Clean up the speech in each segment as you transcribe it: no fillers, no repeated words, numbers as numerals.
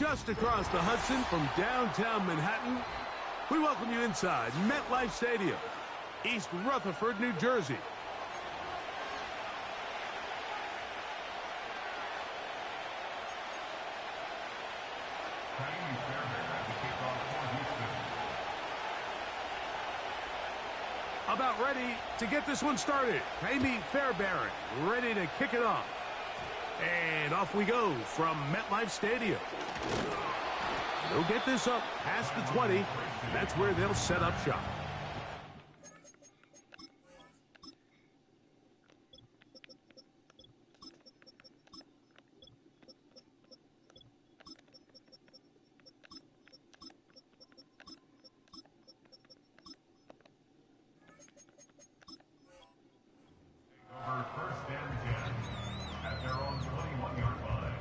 Just across the Hudson from downtown Manhattan, we welcome you inside MetLife Stadium, East Rutherford, New Jersey. About ready to get this one started. Amy Fairbairn ready to kick it off. And off we go from MetLife Stadium. They'll get this up past the 20, and that's where they'll set up shop. First and 10 at their own 21-yard line.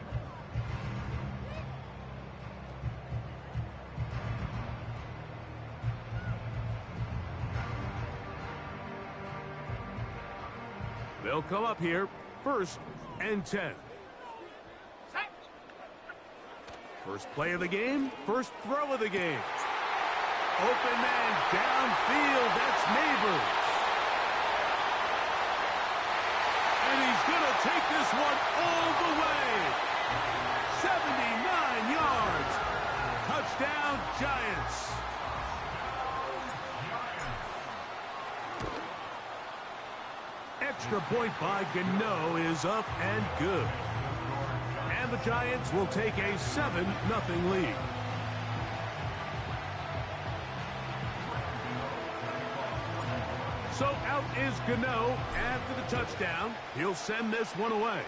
They'll come up here, first and 10. First play of the game, first throw of the game. Open man downfield, that's Neighbors. And he's going to take this one all the way. 79 yards. Touchdown, Giants. Extra point by Gano is up and good. And the Giants will take a 7-0 lead. So out is Gano after the touchdown. He'll send this one away.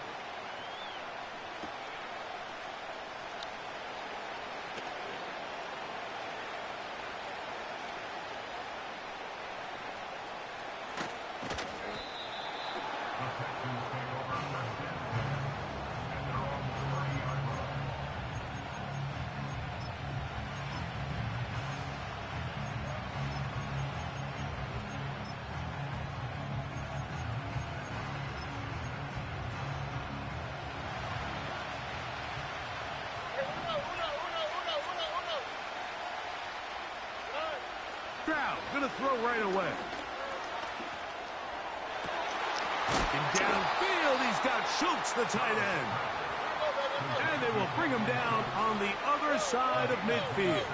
Going to throw right away. And downfield, he's got Schultz, the tight end. And they will bring him down on the other side of midfield.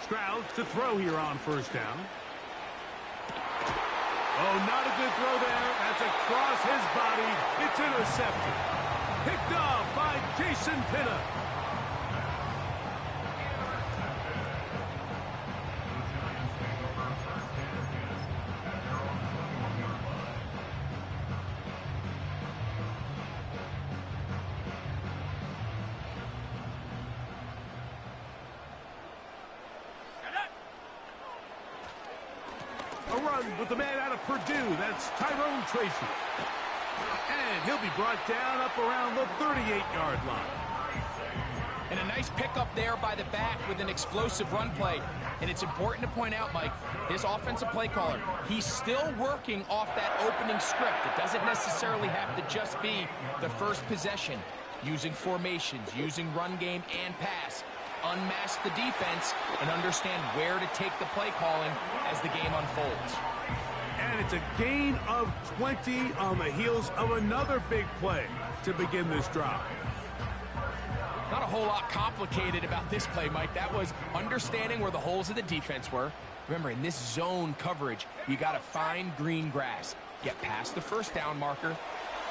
Stroud to throw here on first down. Oh, not a good throw there. That's across his body. It's intercepted. Picked off by Jason Pinna. With the man out of Purdue, that's Tyrone Tracy. And he'll be brought down up around the 38-yard line. And a nice pickup there by the back with an explosive run play. And it's important to point out, Mike, his offensive play caller, he's still working off that opening script. It doesn't necessarily have to just be the first possession. Using formations, using run game and pass. Unmask the defense and understand where to take the play calling as the game unfolds. And it's a gain of 20 on the heels of another big play to begin this drive. Not a whole lot complicated about this play, Mike. That was understanding where the holes of the defense were. Remember, in this zone coverage, you got to find green grass. Get past the first down marker,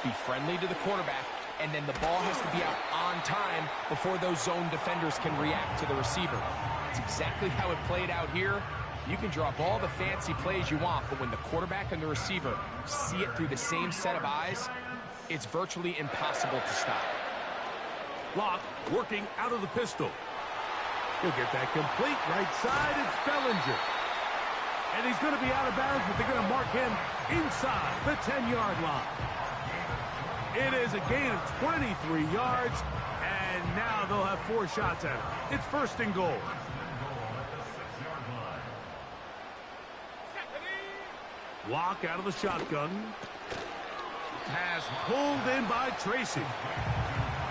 be friendly to the quarterback, and then the ball has to be out on time before those zone defenders can react to the receiver. It's exactly how it played out here. You can draw up all the fancy plays you want, but when the quarterback and the receiver see it through the same set of eyes, it's virtually impossible to stop. Locke working out of the pistol. He'll get that complete right side. It's Bellinger. And he's going to be out of bounds, but they're going to mark him inside the 10-yard line. It is a gain of 23 yards, and now they'll have 4 shots at it. It's first and goal. Locke out of the shotgun. pass pulled in by Tracy.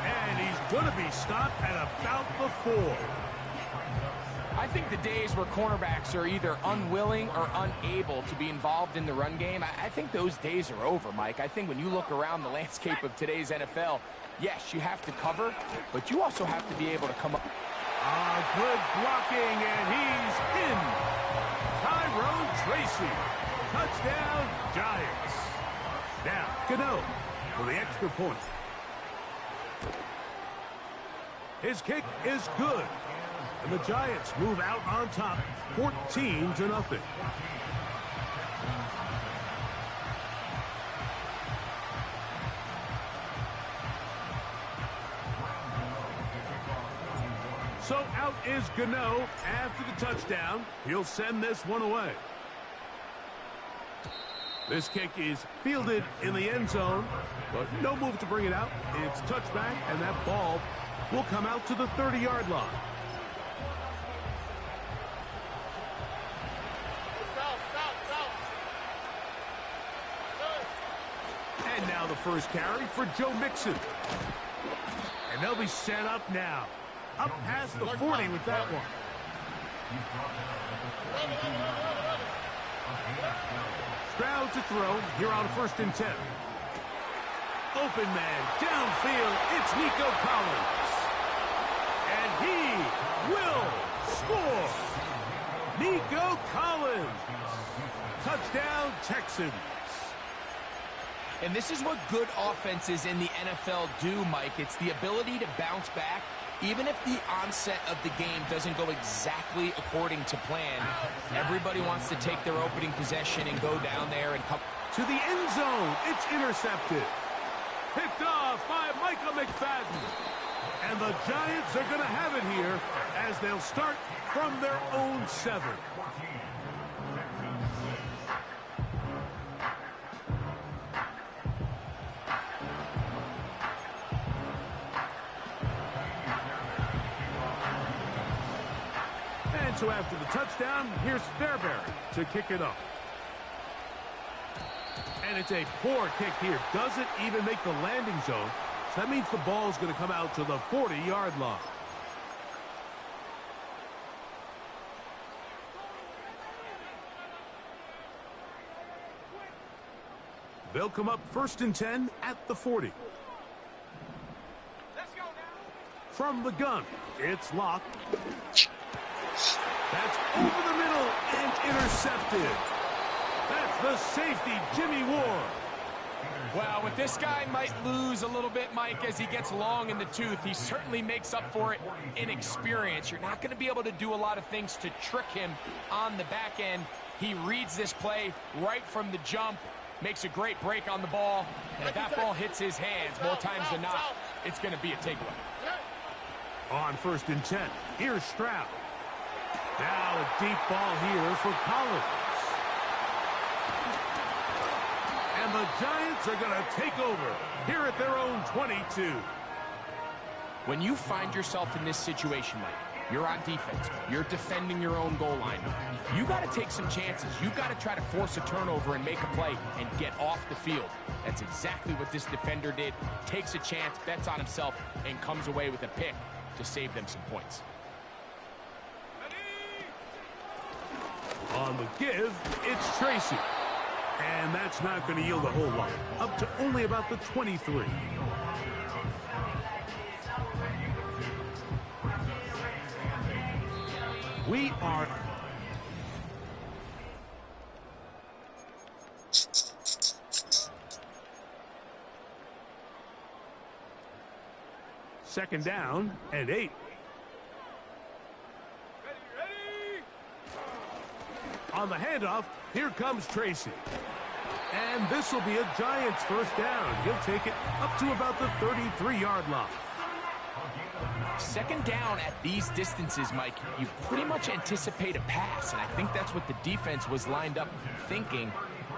And he's going to be stopped at about the 4. I think the days where cornerbacks are either unwilling or unable to be involved in the run game, I think those days are over, Mike. I think when you look around the landscape of today's NFL, yes, you have to cover, but you also have to be able to come up. Good blocking, and he's in. Tyrone Tracy. Touchdown, Giants. Now, Gano for the extra point. His kick is good. And the Giants move out on top, 14-0. So out is Gano after the touchdown. He'll send this one away. This kick is fielded in the end zone, but no move to bring it out. It's touchback, and that ball will come out to the 30-yard line. And now the first carry for Joe Mixon. And they'll be set up now. Up past the 40 with that one. Stroud to throw here on 1st and 10. Open man downfield. It's Nico Collins. And he will score. Nico Collins. Touchdown, Texans. And this is what good offenses in the NFL do, Mike. It's the ability to bounce back. Even if the onset of the game doesn't go exactly according to plan, everybody wants to take their opening possession and go down there and come to the end zone. It's intercepted. Picked off by Michael McFadden. And the Giants are going to have it here as they'll start from their own 7. So after the touchdown, here's Fairbairn to kick it off. And it's a poor kick here. Doesn't even make the landing zone. So that means the ball's going to come out to the 40-yard line. They'll come up 1st and 10 at the 40. Let's go now. From the gun, it's Locke. That's over the middle and intercepted. That's the safety, Jimmy Ward. Well, with this guy might lose a little bit, Mike, as he gets long in the tooth. He certainly makes up for it in experience. You're not going to be able to do a lot of things to trick him on the back end. He reads this play right from the jump, makes a great break on the ball, and if that ball hits his hands more times than not, it's going to be a takeaway. On 1st and 10, here's Stroud. Now a deep ball here for Collins. And the Giants are going to take over here at their own 22. When you find yourself in this situation, Mike, you're on defense, you're defending your own goal line, you got to take some chances. You got to try to force a turnover and make a play and get off the field. That's exactly what this defender did. Takes a chance, bets on himself, and comes away with a pick to save them some points. On the give, it's Tracy. And that's not going to yield a whole lot. Up to only about the 23. We are... Second down and 8. On the handoff, here comes Tracy. And this will be a Giants first down. He'll take it up to about the 33-yard line. Second down at these distances, Mike, you pretty much anticipate a pass, and I think that's what the defense was lined up thinking.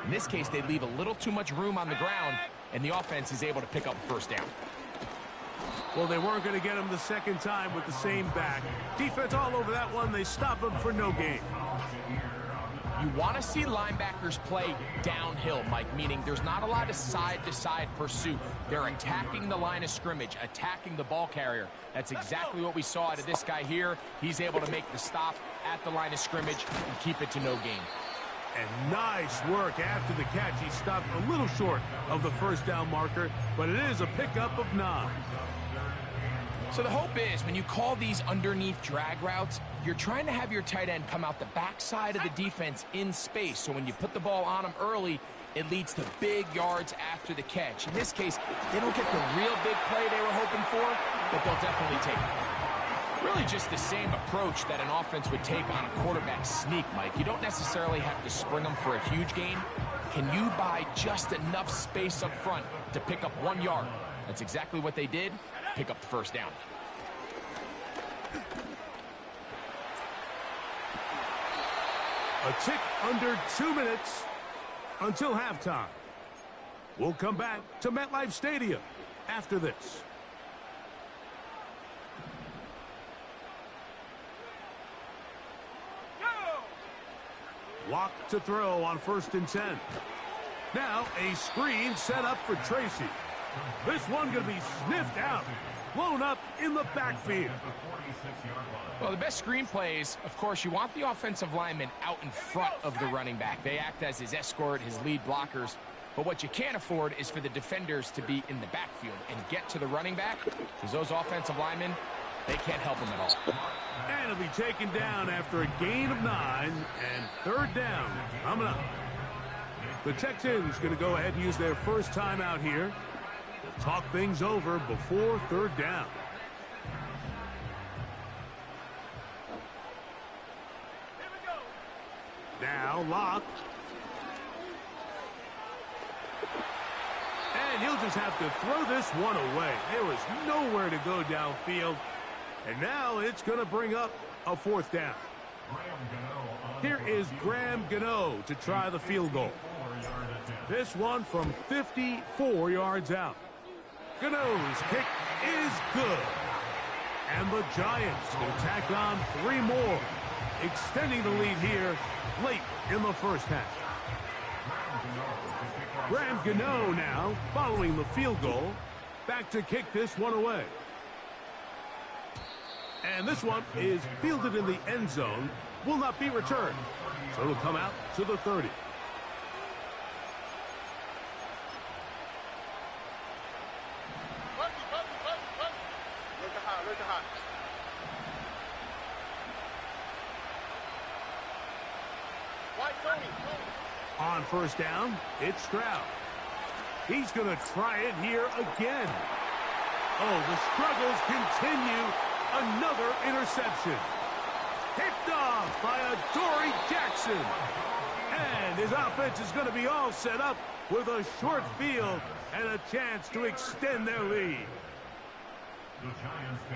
In this case, they leave a little too much room on the ground, and the offense is able to pick up a first down. Well, they weren't going to get him the second time with the same back. Defense all over that one. They stop him for no gain. You want to see linebackers play downhill, Mike, meaning there's not a lot of side-to-side pursuit. They're attacking the line of scrimmage, attacking the ball carrier. That's exactly what we saw out of this guy here. He's able to make the stop at the line of scrimmage and keep it to no gain. And nice work after the catch. He stopped a little short of the first down marker, but it is a pickup of 9. So the hope is when you call these underneath drag routes, you're trying to have your tight end come out the backside of the defense in space. So when you put the ball on him early, it leads to big yards after the catch. In this case, they don't get the real big play they were hoping for, but they'll definitely take it. Really just the same approach that an offense would take on a quarterback sneak, Mike. You don't necessarily have to spring them for a huge gain. Can you buy just enough space up front to pick up 1 yard? That's exactly what they did. Pick up the first down. A tick under 2 minutes until halftime. We'll come back to MetLife Stadium after this. Lock to throw on 1st and 10. Now a screen set up for Tracy. This one going to be sniffed out, blown up in the backfield. Well, the best screen plays, of course, you want the offensive lineman out in front of the running back. They act as his escort, his lead blockers. But what you can't afford is for the defenders to be in the backfield and get to the running back, because those offensive linemen, they can't help him at all. And it'll be taken down after a gain of 9 and 3rd down coming up. The Texans going to go ahead and use their first timeout here. They'll talk things over before 3rd down. Now Locke. And he'll just have to throw this one away. There was nowhere to go downfield. And now it's going to bring up a 4th down. Here is Graham Gano to try the field goal. This one from 54 yards out. Gano's kick is good. And the Giants will tack on 3 more, extending the lead here late in the first half. Graham Gano now, following the field goal, back to kick this one away. And this one is fielded in the end zone, will not be returned. So it'll come out to the 30. On 1st down, it's Stroud. He's going to try it here again. Oh, the struggles continue. Another interception. Picked off by Adoree Jackson. And his offense is going to be all set up with a short field and a chance to extend their lead.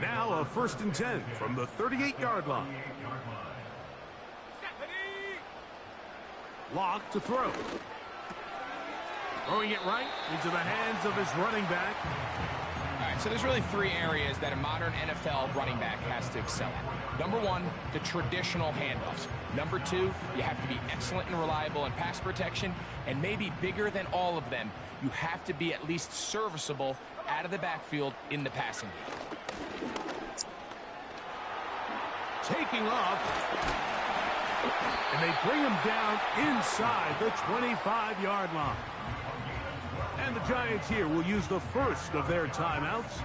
Now a 1st and 10 from the 38-yard line. Lock to throw. Throwing it right into the hands of his running back. All right, so there's really 3 areas that a modern NFL running back has to excel at. Number 1, the traditional handoffs. Number 2, you have to be excellent and reliable in pass protection. And maybe bigger than all of them, you have to be at least serviceable out of the backfield in the passing game. Taking off. And they bring him down inside the 25-yard line. And the Giants here will use the first of their timeouts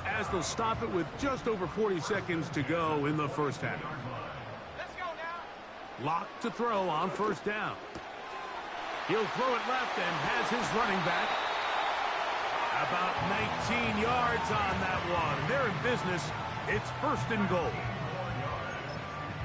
as they'll stop it with just over 40 seconds to go in the first half. Lock to throw on 1st down. He'll throw it left and has his running back. About 19 yards on that one. They're in business. It's 1st and goal.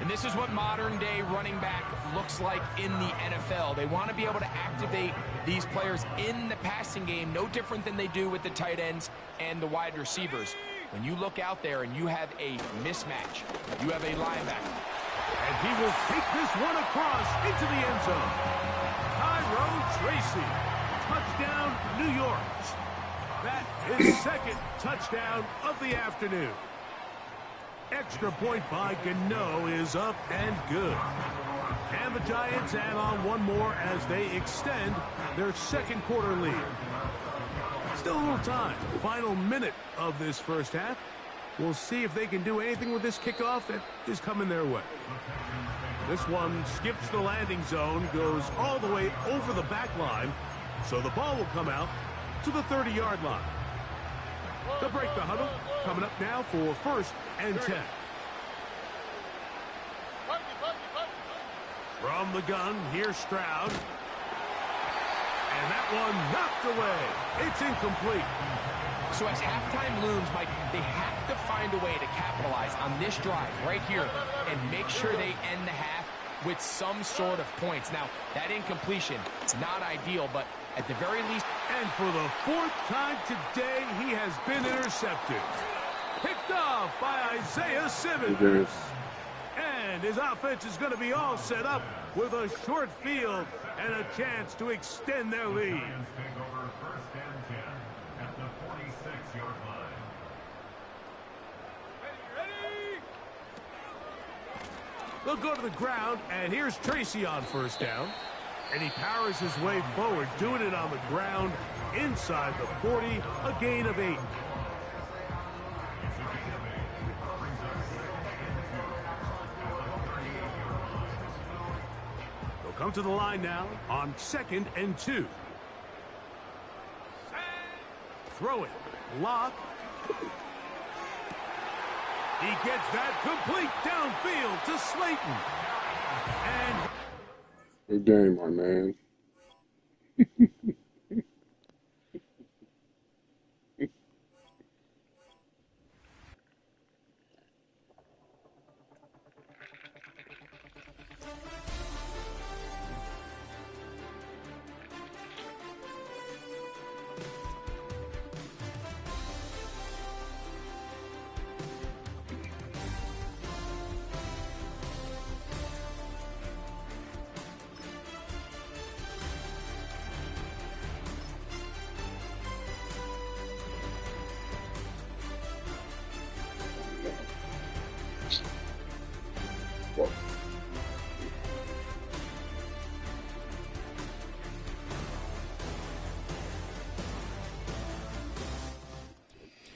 And this is what modern-day running back looks like in the NFL. They want to be able to activate these players in the passing game, no different than they do with the tight ends and the wide receivers. When you look out there and you have a mismatch, you have a linebacker. And he will take this one across into the end zone. Tyrone Tracy, touchdown, New York. That is 2nd touchdown of the afternoon. Extra point by Gano is up and good. And the Giants add on one more as they extend their second quarter lead. Still a little time. Final minute of this first half. We'll see if they can do anything with this kickoff that is coming their way. This one skips the landing zone, goes all the way over the back line, so the ball will come out to the 30-yard line. They'll break the huddle. Coming up now for 1st and 10. From the gun, here's Stroud. And that one knocked away. It's incomplete. So as halftime looms, Mike, they have to find a way to capitalize on this drive right here and make sure they end the half with some sort of points. Now, that incompletion, not ideal, but at the very least... And for the 4th time today, he has been intercepted. Picked off by Isaiah Simmons. And his offense is going to be all set up with a short field and a chance to extend their lead. Take over 1st and 10 at the 46-yard line. They'll go to the ground, and here's Tracy on 1st down. And he powers his way forward, doing it on the ground inside the 40, a gain of 8. They'll come to the line now on 2nd and 2. Throw it. Lock. He gets that complete downfield to Slayton. And good game, my man.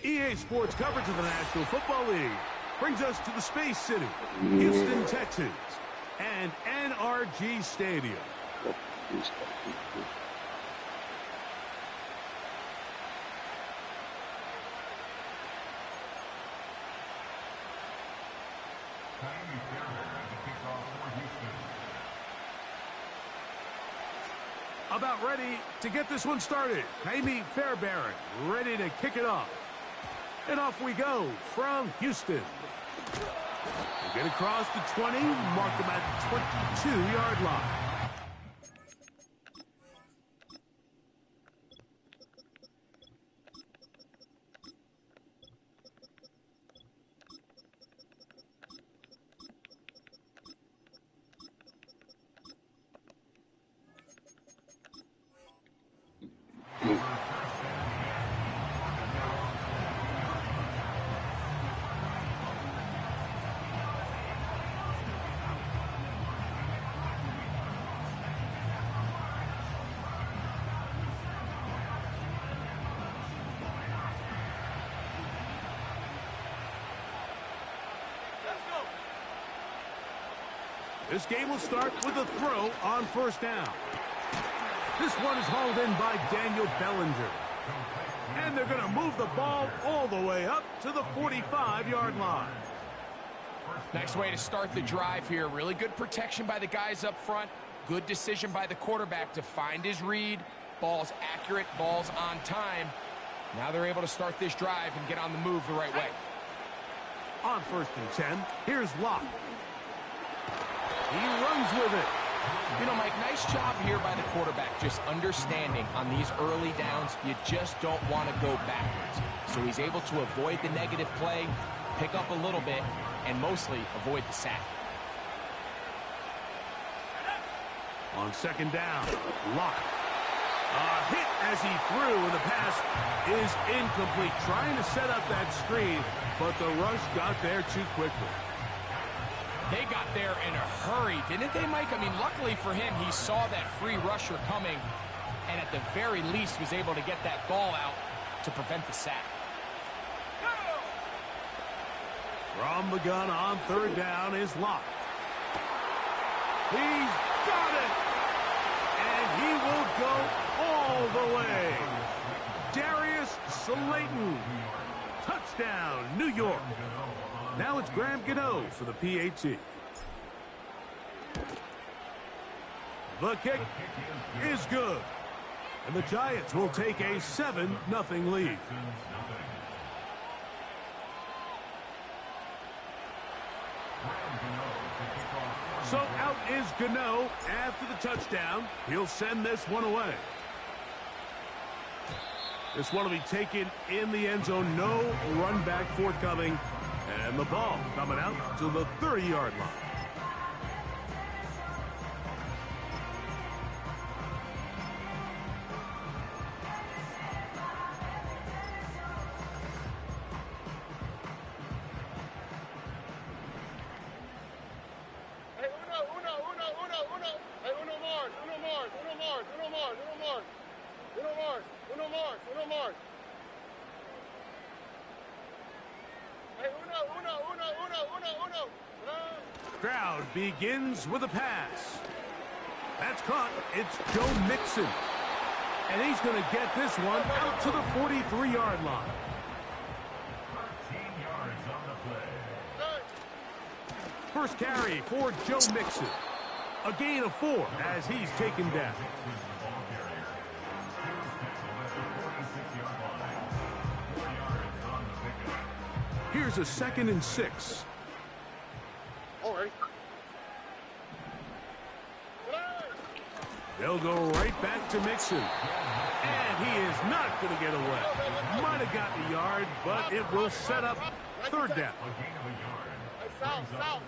EA Sports coverage of the National Football League brings us to the Space City, Houston, Texas, and NRG Stadium. About ready to get this one started. Jaime Fairbairn ready to kick it off. And off we go from Houston. They get across the 20, mark them at the 22-yard line. This game will start with a throw on 1st down. This one is hauled in by Daniel Bellinger. And they're going to move the ball all the way up to the 45-yard line. Nice way to start the drive here. Really good protection by the guys up front. Good decision by the quarterback to find his read. Ball's accurate, ball's on time. Now they're able to start this drive and get on the move the right way. On 1st and 10, here's Locke. He runs with it. You know, Mike, nice job here by the quarterback, just understanding on these early downs, you just don't want to go backwards. So he's able to avoid the negative play, pick up a little bit, and mostly avoid the sack. On 2nd down, Locke. A hit as he threw, and the pass is incomplete. Trying to set up that screen, but the rush got there too quickly. They got there in a hurry, didn't they, Mike? I mean, luckily for him, he saw that free rusher coming and at the very least was able to get that ball out to prevent the sack. From the gun on third down is Locke. He's got it! And he will go all the way. Darius Slayton. Touchdown, New York. Now it's Graham Gano for the PAT. The kick is good. And the Giants will take a 7-0 lead. So out is Gano after the touchdown. He'll send this one away. This one will be taken in the end zone. No run back forthcoming. And the ball coming out to the 30-yard line. Crowd begins with a pass. That's caught. It's Joe Mixon. And he's going to get this one out to the 43-yard line. 13 yards on the play. First carry for Joe Mixon. A gain of 4 as he's taken down. Here's a 2nd and 6. All right. They'll go right back to Mixon. And he is not going to get away. Might have gotten a yard, but it will set up third down. South.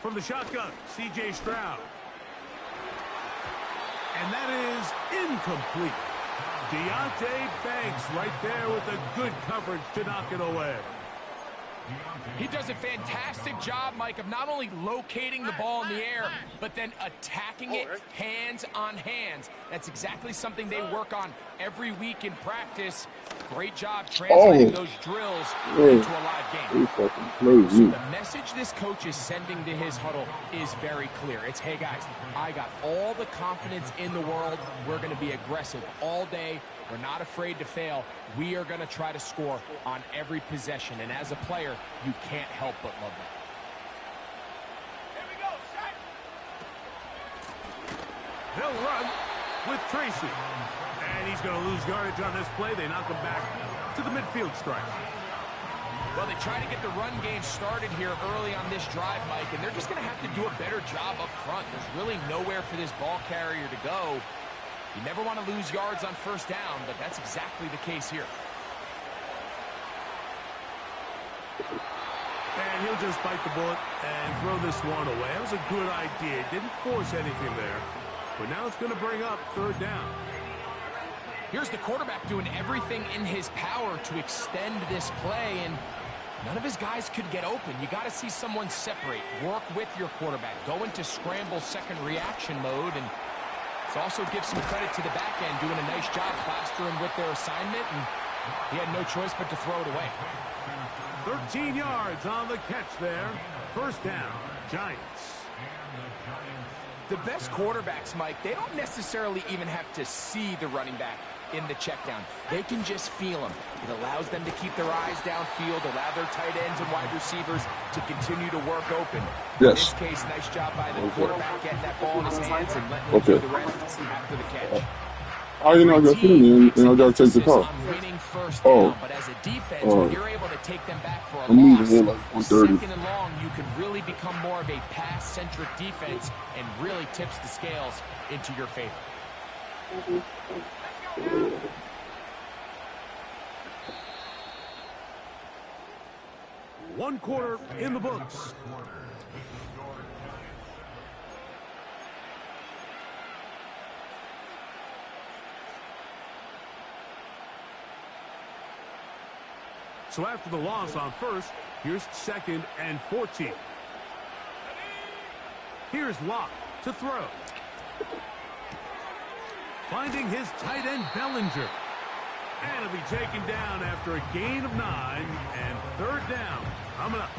From the shotgun, C.J. Stroud. And that is incomplete. Deonte Banks right there with a good coverage to knock it away. He does a fantastic job, Mike, of not only locating the ball in the air, but then attacking it hands on hands. That's exactly something they work on every week in practice. Great job translating those drills into a live game. So the message this coach is sending to his huddle is very clear. It's, hey, guys, I got all the confidence in the world. We're going to be aggressive all day. We're not afraid to fail. We are going to try to score on every possession. And as a player, you can't help but love that. Here we go, set. They'll run with Tracy. And he's going to lose yardage on this play. They knock him back to the midfield stripe. Well, they try to get the run game started here early on this drive, Mike, and they're just going to have to do a better job up front. There's really nowhere for this ball carrier to go. You never want to lose yards on first down, but that's exactly the case here. And he'll just bite the bullet and throw this one away. That was a good idea. Didn't force anything there. But now it's going to bring up third down. Here's the quarterback doing everything in his power to extend this play, and none of his guys could get open. You got to see someone separate, work with your quarterback, go into scramble second reaction mode, and also give some credit to the back end, doing a nice job plastering with their assignment, and he had no choice but to throw it away. 13 yards on the catch there. First down, Giants. The best quarterbacks, Mike, they don't necessarily even have to see the running back in the check down. They can just feel him. It allows them to keep their eyes downfield, allow their tight ends and wide receivers to continue to work open. In this case, nice job by the quarterback getting that ball in his hands and letting him do the rest after the catch. You're not going to see me, and I got to take the call. Winning first down, but as a defense, when you're able to take them back for a loss, second and long, you can really become more of a pass-centric defense and really tips the scales into your favor. One quarter in the books. So after the loss on first, here's 2nd and 14. Here's Locke to throw. Finding his tight end, Bellinger. And it'll be taken down after a gain of 9 and 3rd down. Coming up.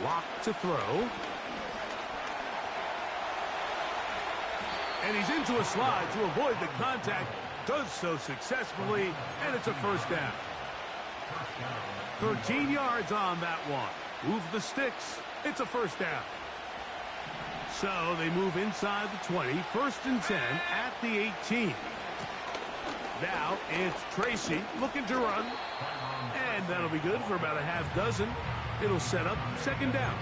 Locke to throw. And he's into a slide to avoid the contact. Does so successfully, and it's a 1st down. 13 yards on that one. Move the sticks. It's a 1st down. So they move inside the 20. 1st and 10 at the 18. Now it's Tracy looking to run. And that'll be good for about a half dozen. It'll set up 2nd down.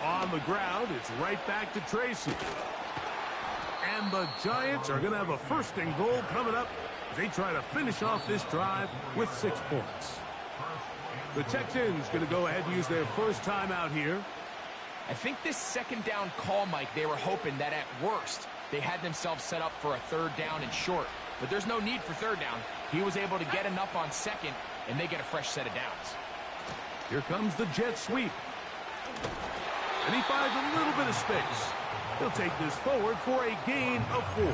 On the ground, it's right back to Tracy. And the Giants are going to have a 1st and goal coming up as they try to finish off this drive with 6 points. The Texans going to go ahead and use their first timeout here. I think this 2nd down call, Mike, they were hoping that at worst they had themselves set up for a 3rd down and short. But there's no need for 3rd down. He was able to get enough on 2nd, and they get a fresh set of downs. Here comes the jet sweep. And he finds a little bit of space. He'll take this forward for a gain of 4.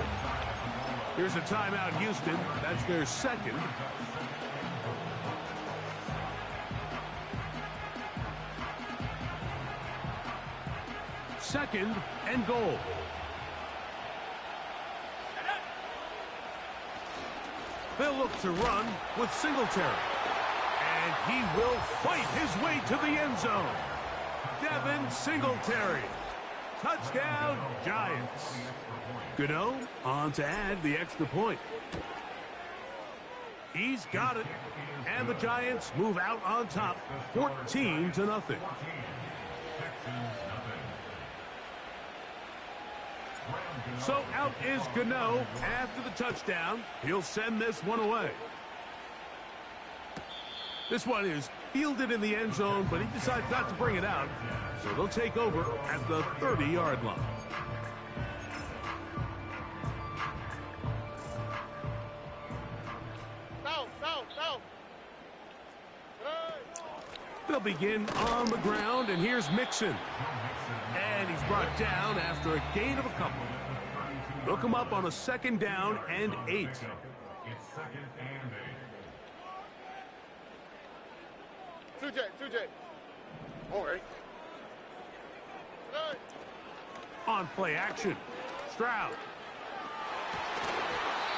Here's a timeout, Houston. That's their 2nd. Second and goal. They'll look to run with Singletary. And he will fight his way to the end zone. Devin Singletary. Touchdown, Giants. Gano on to add the extra point. He's got it. And the Giants move out on top, 14-0. So out is Gano after the touchdown. He'll send this one away. This one is fielded in the end zone, but he decides not to bring it out. So they'll take over at the 30-yard line. They'll begin on the ground, and here's Mixon. And he's brought down after a gain of a couple. They'll come up on a 2nd down and 8. It's 2nd and 8. 2J. All right. On play action, Stroud.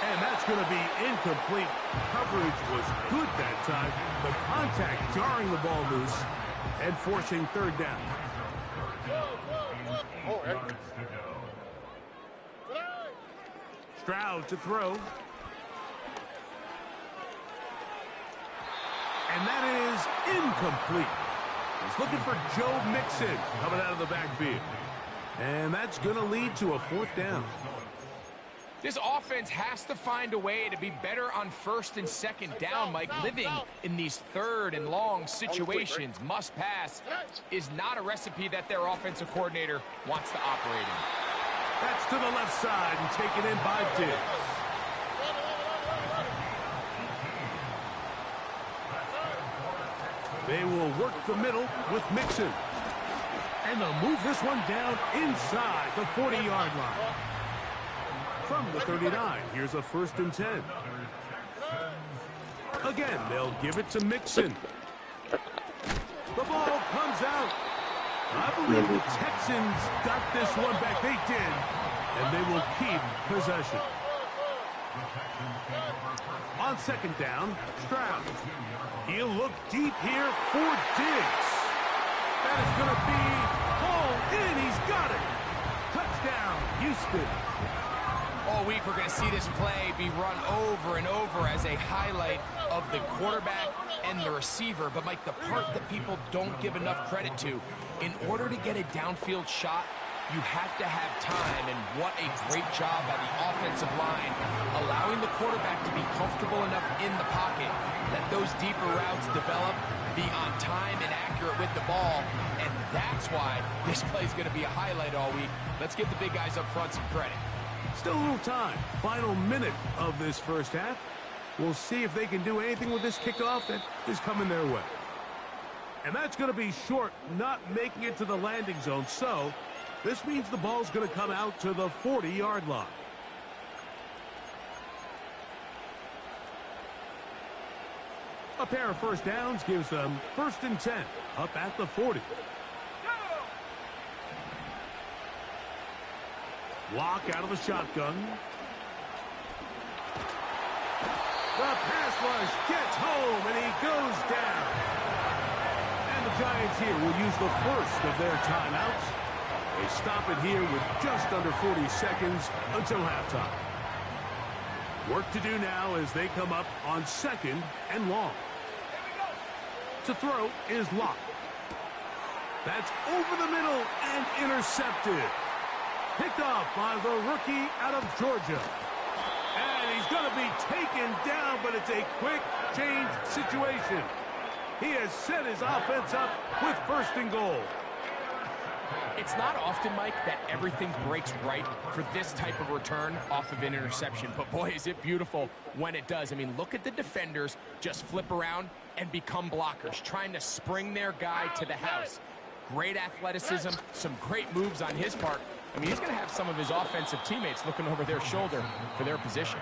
And that's going to be incomplete. Coverage was good that time. The contact jarring the ball loose and forcing 3rd down. All right. Stroud to throw. And that is incomplete. He's looking for Joe Mixon coming out of the backfield. And that's going to lead to a 4th down. This offense has to find a way to be better on 1st and 2nd down, Mike. Living in these 3rd and long situations, must pass, is not a recipe that their offensive coordinator wants to operate in. That's to the left side and taken in by Diggs. They will work the middle with Mixon. And they'll move this one down inside the 40-yard line. From the 39, here's a 1st and 10. Again, they'll give it to Mixon. The ball comes out. I believe the Texans got this one back. They did. And they will keep possession. On 2nd down, Stroud. He'll look deep here for Diggs. That is going to be hauled in. He's got it. Touchdown, Houston. All week we're going to see this play be run over and over as a highlight of the quarterback and the receiver. But, Mike, the part that people don't give enough credit to, in order to get a downfield shot, you have to have time, and what a great job by the offensive line, allowing the quarterback to be comfortable enough in the pocket, let those deeper routes develop, be on time and accurate with the ball, and that's why this play is going to be a highlight all week. Let's give the big guys up front some credit. Still a little time. Final minute of this first half. We'll see if they can do anything with this kickoff that is coming their way. And that's going to be short, not making it to the landing zone, so this means the ball's going to come out to the 40-yard line. A pair of first downs gives them 1st and 10, up at the 40. Lock out of the shotgun. The pass rush gets home, and he goes down. And the Giants here will use the first of their timeouts. They stop it here with just under 40 seconds until halftime. Work to do now as they come up on 2nd and long. To throw is Lock. That's over the middle and intercepted. Picked off by the rookie out of Georgia. And he's going to be taken down, but it's a quick change situation. He has set his offense up with 1st and goal. It's not often, Mike, that everything breaks right for this type of return off of an interception. But, boy, is it beautiful when it does. I mean, look at the defenders just flip around and become blockers, trying to spring their guy to the house. Great athleticism, some great moves on his part. I mean, he's going to have some of his offensive teammates looking over their shoulder for their position.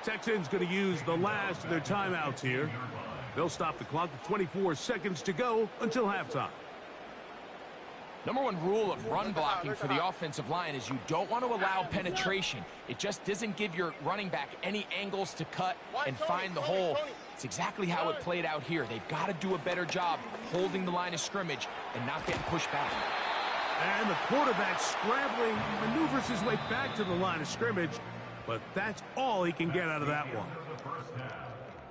Texans going to use the last of their timeouts here. They'll stop the clock with 24 seconds to go until halftime. Number one rule of run blocking for the offensive line is you don't want to allow penetration. It just doesn't give your running back any angles to cut and find the hole. It's exactly how it played out here. They've got to do a better job holding the line of scrimmage and not getting pushed back. And the quarterback scrambling, maneuvers his way back to the line of scrimmage, but that's all he can get out of that one.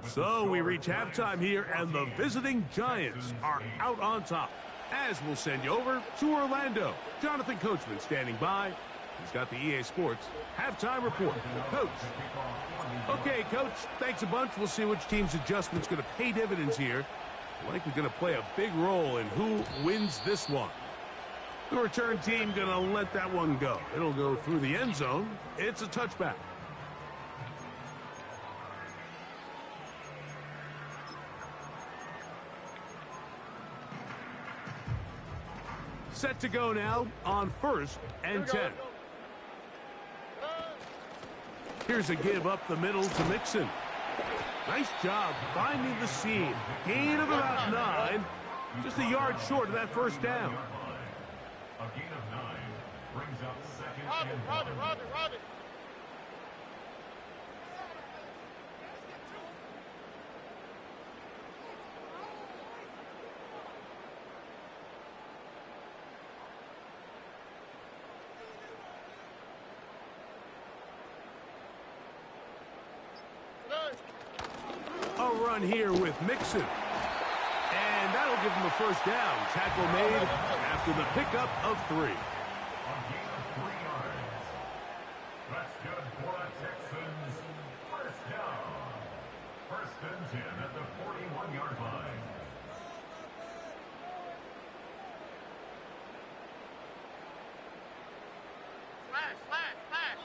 So we reach halftime here, and the visiting Giants are out on top. As we'll send you over to Orlando. Jonathan Coachman standing by. He's got the EA Sports halftime report. Coach. Okay, Coach, thanks a bunch. We'll see which team's adjustment's going to pay dividends here. Likely going to play a big role in who wins this one. The return team going to let that one go. It'll go through the end zone. It's a touchback. Set to go now on 1st and 10. Here's a give up the middle to Mixon. Nice job finding the seam. Gain of about 9. Just a yard short of that first down. A gain of 9 brings up 2nd and 1. Robbie. A run here with Mixon. And that'll give him a first down. Tackle made after the pickup of 3. A gain of 3 yards. That's good for the Texans. First down. 1st and 10 at the 41-yard line. Flash.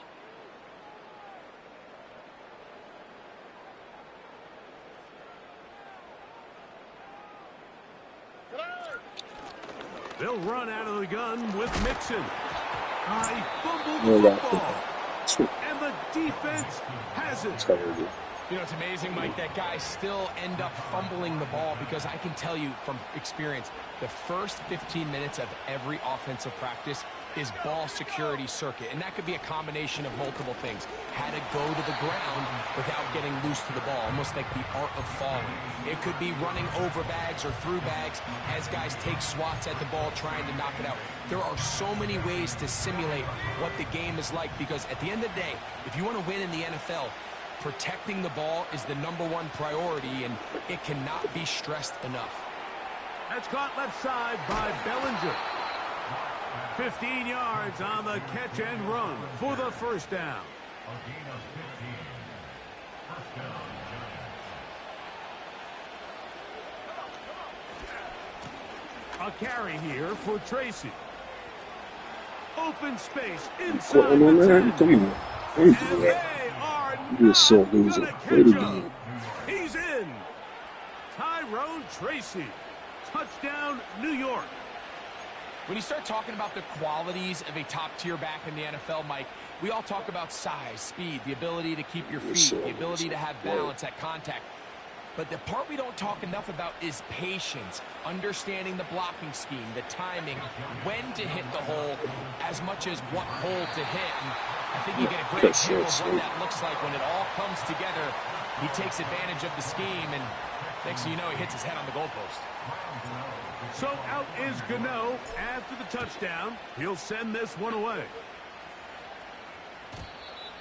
They'll run out of the gun with Mixon. He fumbled the football. And the defense has it. You know, it's amazing, Mike, that guys still end up fumbling the ball, because I can tell you from experience, the first 15 minutes of every offensive practice is ball security circuit, and that could be a combination of multiple things. How to go to the ground without getting loose to the ball, almost like the art of falling. It could be running over bags or through bags as guys take swats at the ball trying to knock it out. There are so many ways to simulate what the game is like, because at the end of the day, if you want to win in the NFL, protecting the ball is the #1 priority, and it cannot be stressed enough. That's caught left side by Bellinger. 15 yards on the catch and run for the first down. A gain of 15. First down, Giants. A carry here for Tracy. Open space Come inside on, the man. 10. Come on. And Thank you. they are You're so not loser. gonna Way to catch go. up. He's in. Tyrone Tracy. Touchdown, New York. When you start talking about the qualities of a top-tier back in the NFL, Mike, we all talk about size, speed, the ability to keep your feet, the ability to have balance at contact. But the part we don't talk enough about is patience, understanding the blocking scheme, the timing, when to hit the hole, as much as what hole to hit. And I think you get a great example of what that looks like when it all comes together. He takes advantage of the scheme, and next thing you know, he hits his head on the goalpost. So out is Gano after the touchdown. He'll send this one away.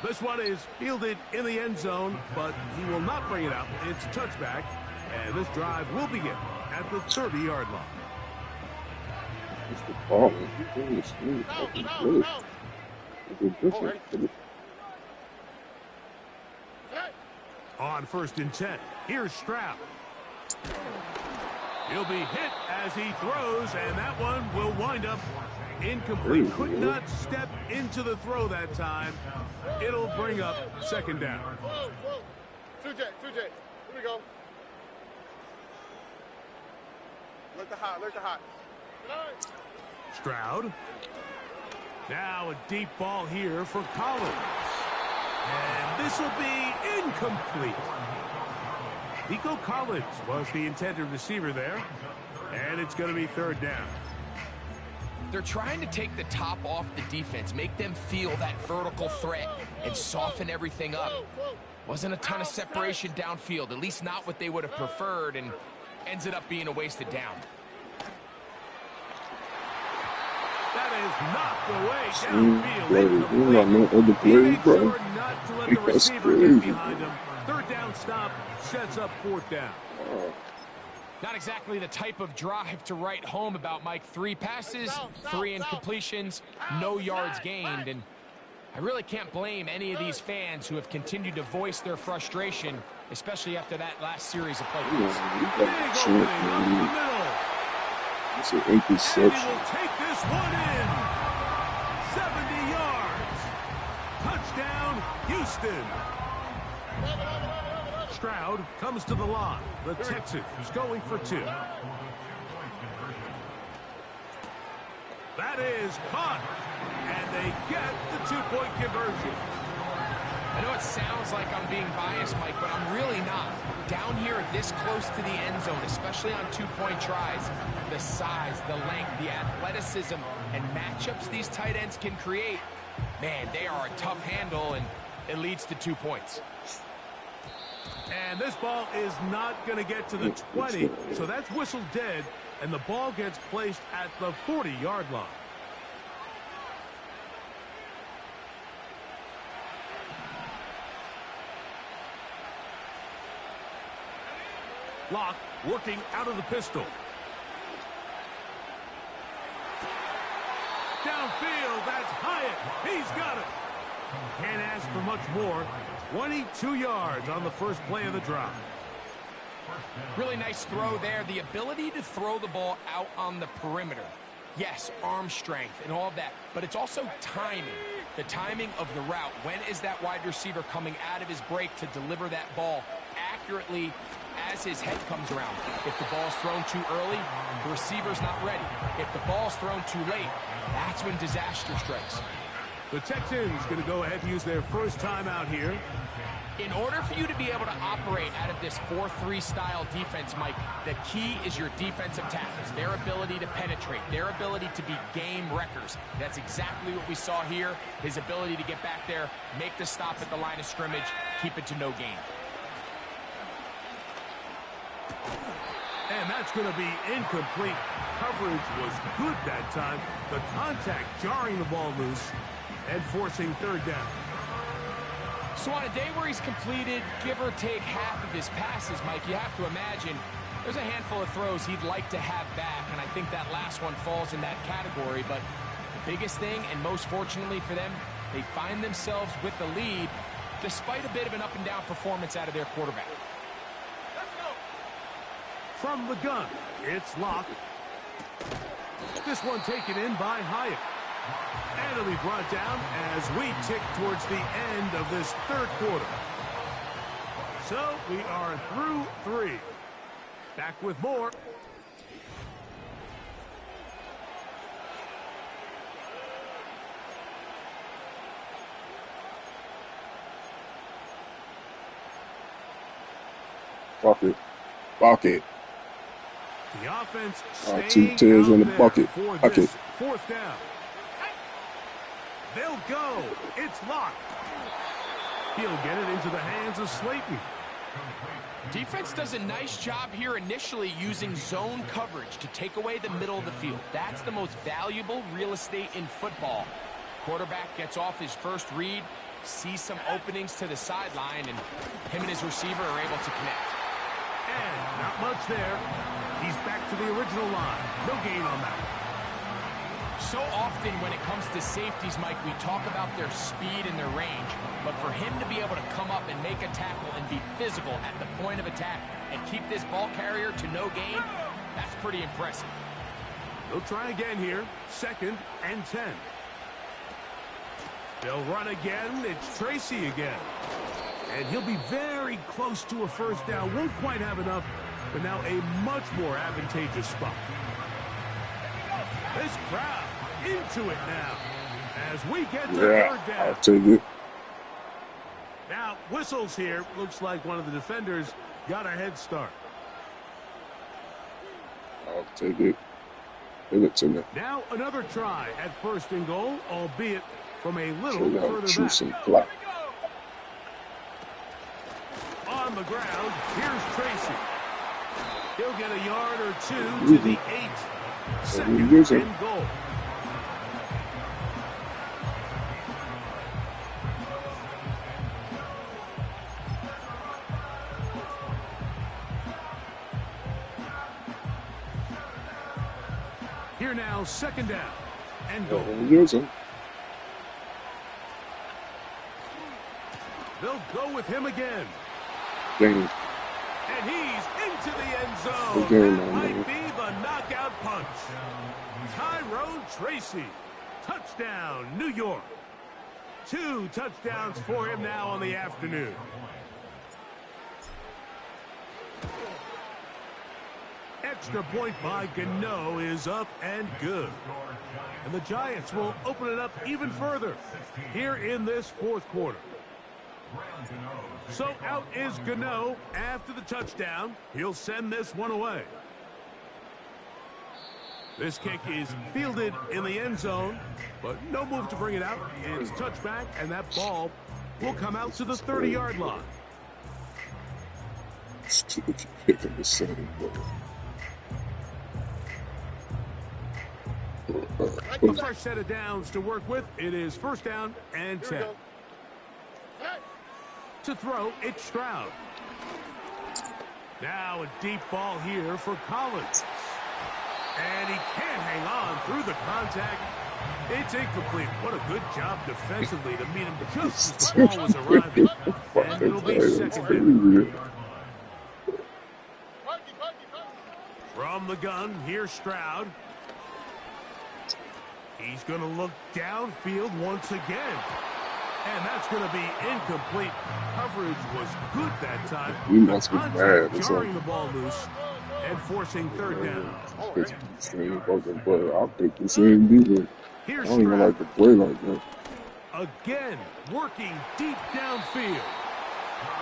This one is fielded in the end zone, but he will not bring it out. It's a touchback, and this drive will begin at the 30-yard line. It's the ball. On 1st and 10, here's Stroud. He'll be hit as he throws, and that one will wind up incomplete. Could not step into the throw that time. It'll bring up 2nd down. 2J, here we go. Look the hot. Stroud. Now a deep ball here for Collins. And this will be incomplete. Nico Collins was the intended receiver there. And it's going to be 3rd down. They're trying to take the top off the defense, make them feel that vertical threat, and soften everything up. Wasn't a ton of separation downfield, at least not what they would have preferred, and ends it up being a wasted down. That is knocked away downfield. You got no other He plays, makes bro. sure not to let the That's receiver get crazy. behind him. 3rd down stop sets up 4th down. Not exactly the type of drive to write home about, Mike. 3 passes, 3 incompletions, no yards gained. And I really can't blame any of these fans who have continued to voice their frustration, especially after that last series of play calls. Big opening up the middle. It's an And he interception. will take this one in. 70 yards. Touchdown, Houston. Stroud comes to the line. The Texans going for 2. That is caught. And they get the 2-point conversion. I know it sounds like I'm being biased, Mike, but I'm really not. Down here this close to the end zone, especially on 2-point tries, the size, the length, the athleticism, and matchups these tight ends can create, man, they are a tough handle, and it leads to 2 points. And this ball is not going to get to the 20, so that's whistled dead, and the ball gets placed at the 40-yard line. Locke working out of the pistol. Downfield, that's Hyatt. He's got it. Can't ask for much more. 22 yards on the first play of the drive. Really nice throw there. The ability to throw the ball out on the perimeter. Yes, arm strength and all of that, but it's also timing. The timing of the route. When is that wide receiver coming out of his break to deliver that ball accurately as his head comes around? If the ball's thrown too early, the receiver's not ready. If the ball's thrown too late, that's when disaster strikes. The Texans going to go ahead and use their first timeout here. In order for you to be able to operate out of this 4-3 style defense, Mike, the key is your defensive tackles, their ability to penetrate, their ability to be game wreckers. That's exactly what we saw here. His ability to get back there, make the stop at the line of scrimmage, keep it to no gain. And that's going to be incomplete. Coverage was good that time. The contact jarring the ball loose and forcing third down. So on a day where he's completed, give or take half of his passes, Mike, you have to imagine there's a handful of throws he'd like to have back, and I think that last one falls in that category. But the biggest thing, and most fortunately for them, they find themselves with the lead despite a bit of an up-and-down performance out of their quarterback. From the gun, it's Locke. This one taken in by Hyatt. And it'll be brought down as we tick towards the end of this third quarter. So we are through 3. Back with more. Bucket. Bucket. The offense 2 tears in the bucket. For Bucket. this fourth down. They'll go. It's Locke. He'll get it into the hands of Slayton. Defense does a nice job here initially using zone coverage to take away the middle of the field. That's the most valuable real estate in football. Quarterback gets off his first read, sees some openings to the sideline, and him and his receiver are able to connect. And not much there. He's back to the original line. No gain on that one. So often when it comes to safeties, Mike, we talk about their speed and their range, but for him to be able to come up and make a tackle and be physical at the point of attack and keep this ball carrier to no gain, that's pretty impressive. They'll try again here. 2nd and 10. They'll run again. It's Tracy again. And he'll be very close to a first down. Won't quite have enough, but now a much more advantageous spot. This crowd into it now as we get to third down. I'll take it. Now, whistles here. Looks like one of the defenders got a head start. I'll take it. Give it to me. Now another try at 1st and goal, albeit from a little So now further choose back. some clock. On the ground, here's Tracy. He'll get a yard or 2 to the 8. 2nd and goal. Here now, 2nd down and goal. They'll go with him again. Game. And he's into the end zone. Again, that might be the knockout punch. Tyrone Tracy. Touchdown, New York. 2 touchdowns for him now on the afternoon. Extra point by Gano is up and good. And the Giants will open it up even further here in this 4th quarter. So out is Gano after the touchdown. He'll send this one away. This kick is fielded in the end zone, but no move to bring it out. It's touchback, and that ball will come out to the 30-yard line. A fresh set of downs to work with. It is 1st down and 10. To throw, it's Stroud. Now a deep ball here for Collins. And he can't hang on through the contact. It's incomplete. What a good job defensively to meet him just as the ball was arriving. And it'll be 2nd down. From the gun, here's Stroud. He's going to look downfield once again. And that's going to be incomplete. Coverage was good that time. We must be bad. Jarring the ball loose and forcing 3rd down. I'll pick the same defense. I don't even like to play like that. again, working deep downfield.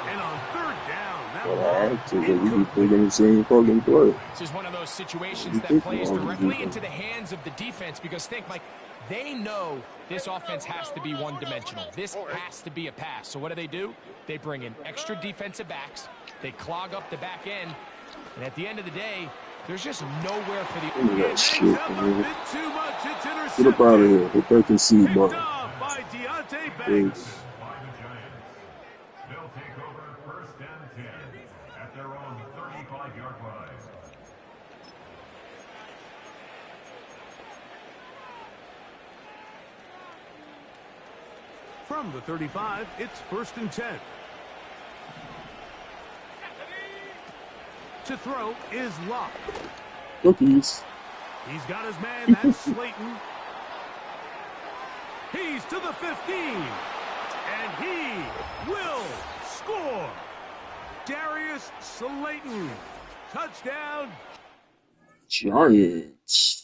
And on third down, that But ball I take it. We be thinking the same fucking play. This is one of those situations that plays directly into the hands of the defense because think, Mike, they know this offense has to be one-dimensional. This has to be a pass. So what do? They bring in extra defensive backs. They clog up the back end. And at the end of the day, there's just nowhere for the... Look at that shit, Hangs up a man. bit too much. It's Get intercepted. up out of here. Hit that concede Picked button. off by Deontay Banks. Thanks. By the Giants. They'll take over first and 10 at their own 35-yard line. From the 35, it's first and 10. To throw is Locke. Cookies. He's got his man, that's Slayton. He's to the 15. And he will score. Darius Slayton. Touchdown. Giants.